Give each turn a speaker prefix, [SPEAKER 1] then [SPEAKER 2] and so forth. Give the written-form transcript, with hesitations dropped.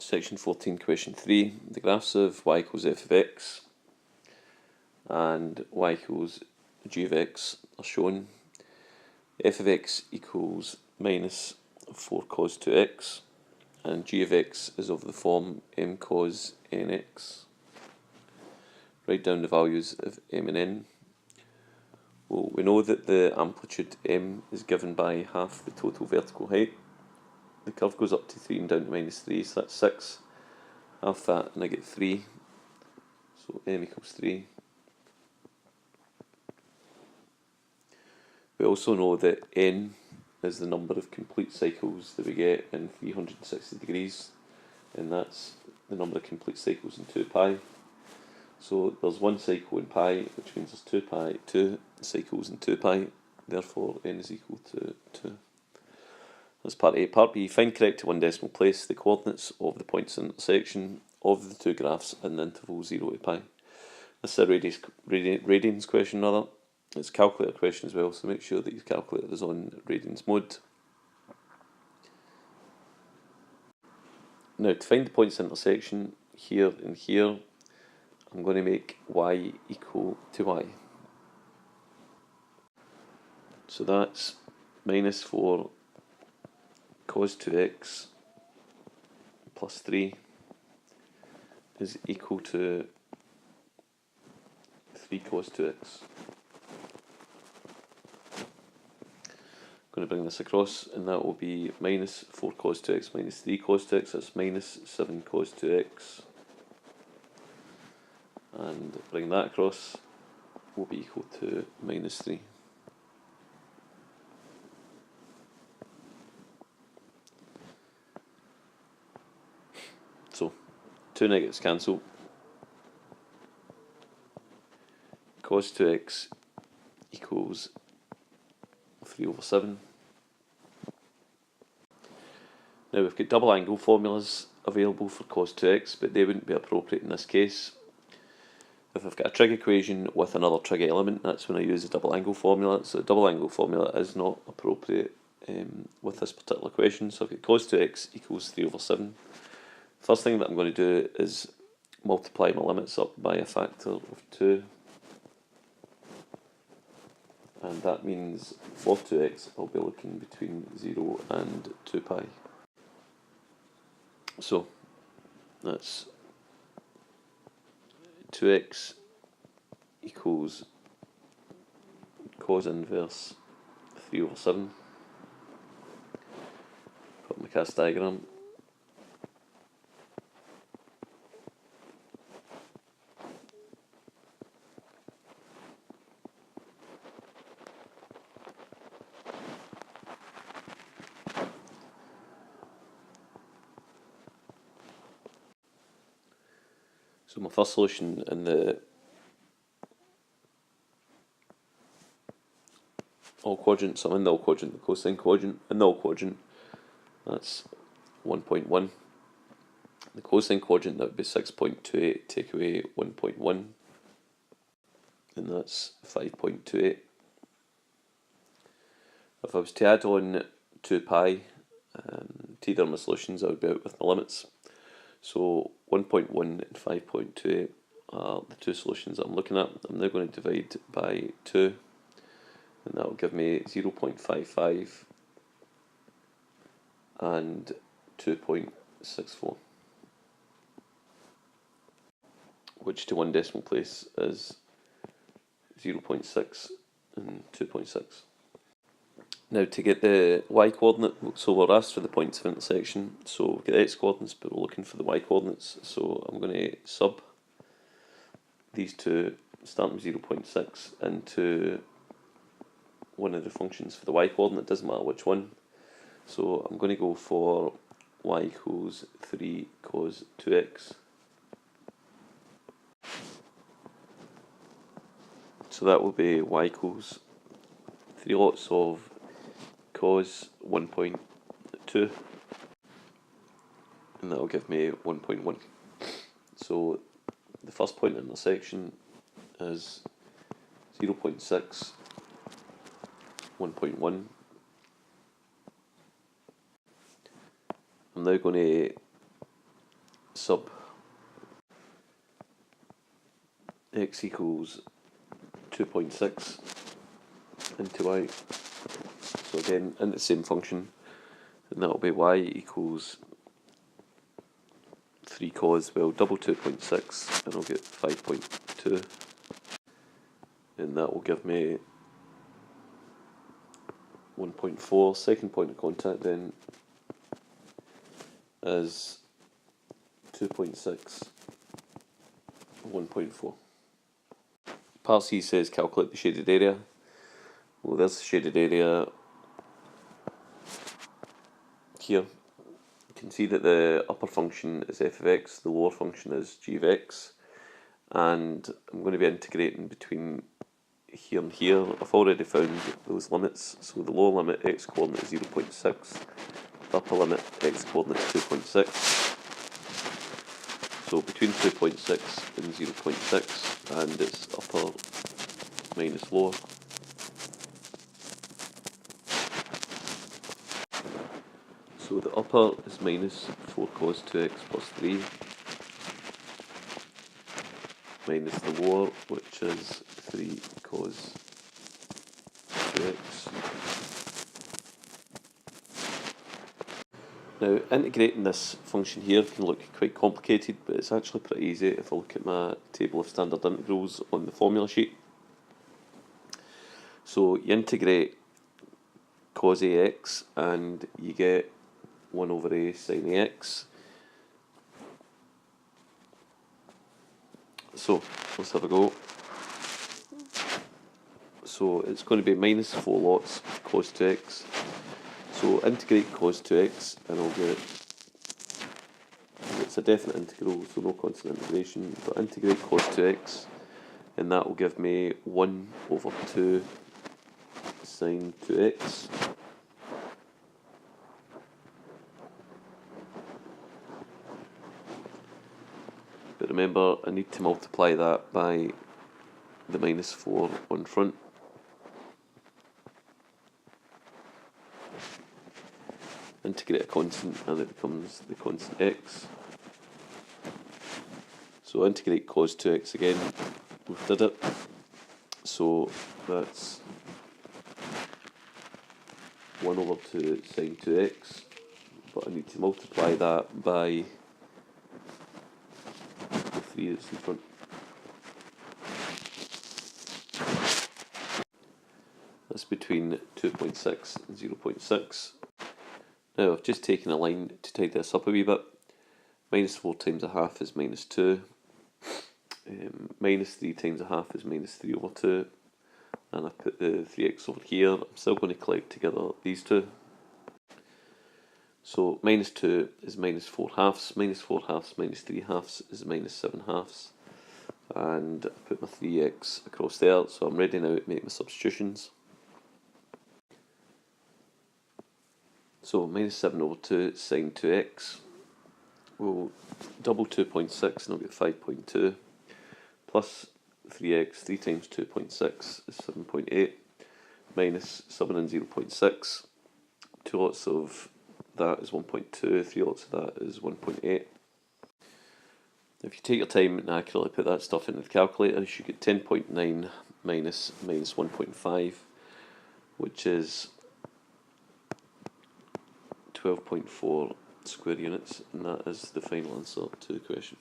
[SPEAKER 1] Section 14, question 3. The graphs of y equals f of x and y equals g of x are shown. F of x equals minus 4 cos 2x, and g of x is of the form m cos nx. Write down the values of m and n. Well, we know that the amplitude m is given by half the total vertical height. The curve goes up to 3 and down to minus 3, so that's 6. Half that and I get 3, so m equals 3. We also know that n is the number of complete cycles that we get in 360 degrees, and that's the number of complete cycles in 2 pi. So there's 1 cycle in pi, which means there's 2 cycles in 2 pi, therefore n is equal to 2. That's part A. Part B, find correct to one decimal place the coordinates of the points of intersection of the two graphs in the interval 0 to pi. This is a radians question rather. It's a calculator question as well, so make sure that your calculator is on radians mode. Now to find the points of intersection here and here, I'm going to make y equal to y. So that's minus 4 cos 2x plus 3 is equal to 3 cos 2x. I'm going to bring this across, and that will be minus 4 cos 2x minus 3 cos 2x, that's minus 7 cos 2x. And bring that across will be equal to minus 3. So 2 negatives cancel. Cos 2x equals 3 over 7. Now we've got double angle formulas available for cos 2x, but they wouldn't be appropriate in this case. If I've got a trig equation with another trig element, that's when I use the double angle formula. So the double angle formula is not appropriate with this particular question. So I've got cos 2x equals 3 over 7. First thing that I'm going to do is multiply my limits up by a factor of 2. And that means for 2x I'll be looking between 0 and 2 pi. So that's 2x equals cos inverse 3 over 7. Put my cast diagram. So my first solution in the all quadrant, so I'm in the all quadrant, the cosine quadrant, in the all quadrant, that's 1.1. The cosine quadrant, that would be 6.28, take away 1.1, and that's 5.28. If I was to add on 2 pi to either of my solutions, I would be out with my limits. So 1.1 and 5.28 are the two solutions that I'm looking at. I'm now going to divide by 2, and that will give me 0.55 and 2.64, which to one decimal place is 0.6 and 2.6. Now to get the y coordinate, so we're asked for the points of intersection, so we've got the x coordinates but we're looking for the y coordinates, so I'm going to sub these two, starting with 0.6, into one of the functions for the y coordinate, doesn't matter which one. So I'm going to go for y equals 3 cos 2x. So that will be y equals 3 lots of cos 1.2, and that will give me 1.1. So the first point of intersection is 0.6, 1.1. I'm now going to sub x equals 2.6 into y. So again, in the same function, and that will be y equals 3 cos, well, double 2.6, and I'll get 5.2, and that will give me 1.4. Second point of contact then is 2.6, 1.4. Part C says calculate the shaded area. Well, there's the shaded area here. You can see that the upper function is f of x, the lower function is g of x, and I'm going to be integrating between here and here. I've already found those limits, so the lower limit x coordinate is 0.6, the upper limit x coordinate is 2.6. So between 2.6 and 0.6, and it's upper minus lower. So the upper is minus 4 cos 2x plus 3, minus the lower, which is 3 cos 2x. Now, integrating this function here can look quite complicated, but it's actually pretty easy if I look at my table of standard integrals on the formula sheet. So you integrate cos ax and you get 1 over a sin ax. So let's have a go. So it's going to be minus 4 lots cos 2x. So integrate cos 2x and I'll get, it's a definite integral, so no constant integration, but integrate cos 2x and that will give me 1 over 2 sin 2x. But remember, I need to multiply that by the minus 4 on front. Integrate a constant and it becomes the constant x. So integrate cos 2x again, we've did it. So that's 1 over 2 sin 2x, but I need to multiply that by the 3 that's in front. That's between 2.6 and 0.6. Now I've just taken a line to tidy this up a wee bit. Minus 4 times a half is minus 2. Minus 3 times a half is minus 3 over 2. And I put the 3x over here. I'm still going to collect together these two. So minus 2 is minus 4 halves. Minus 4 halves minus 3 halves is minus 7 halves. And I put my 3x across there, so I'm ready now to make my substitutions. So minus 7 over 2 sin 2x. We'll double 2.6 and I'll get 5.2. Plus 3x, 3 times 2.6 is 7.8. Minus 7 and 0.6. 2 lots of that is 1.2. 3 lots of that is 1.8. If you take your time and accurately put that stuff into the calculator, you should get 10.9 minus 1.5, which is 12.4 square units, and that is the final answer to the question.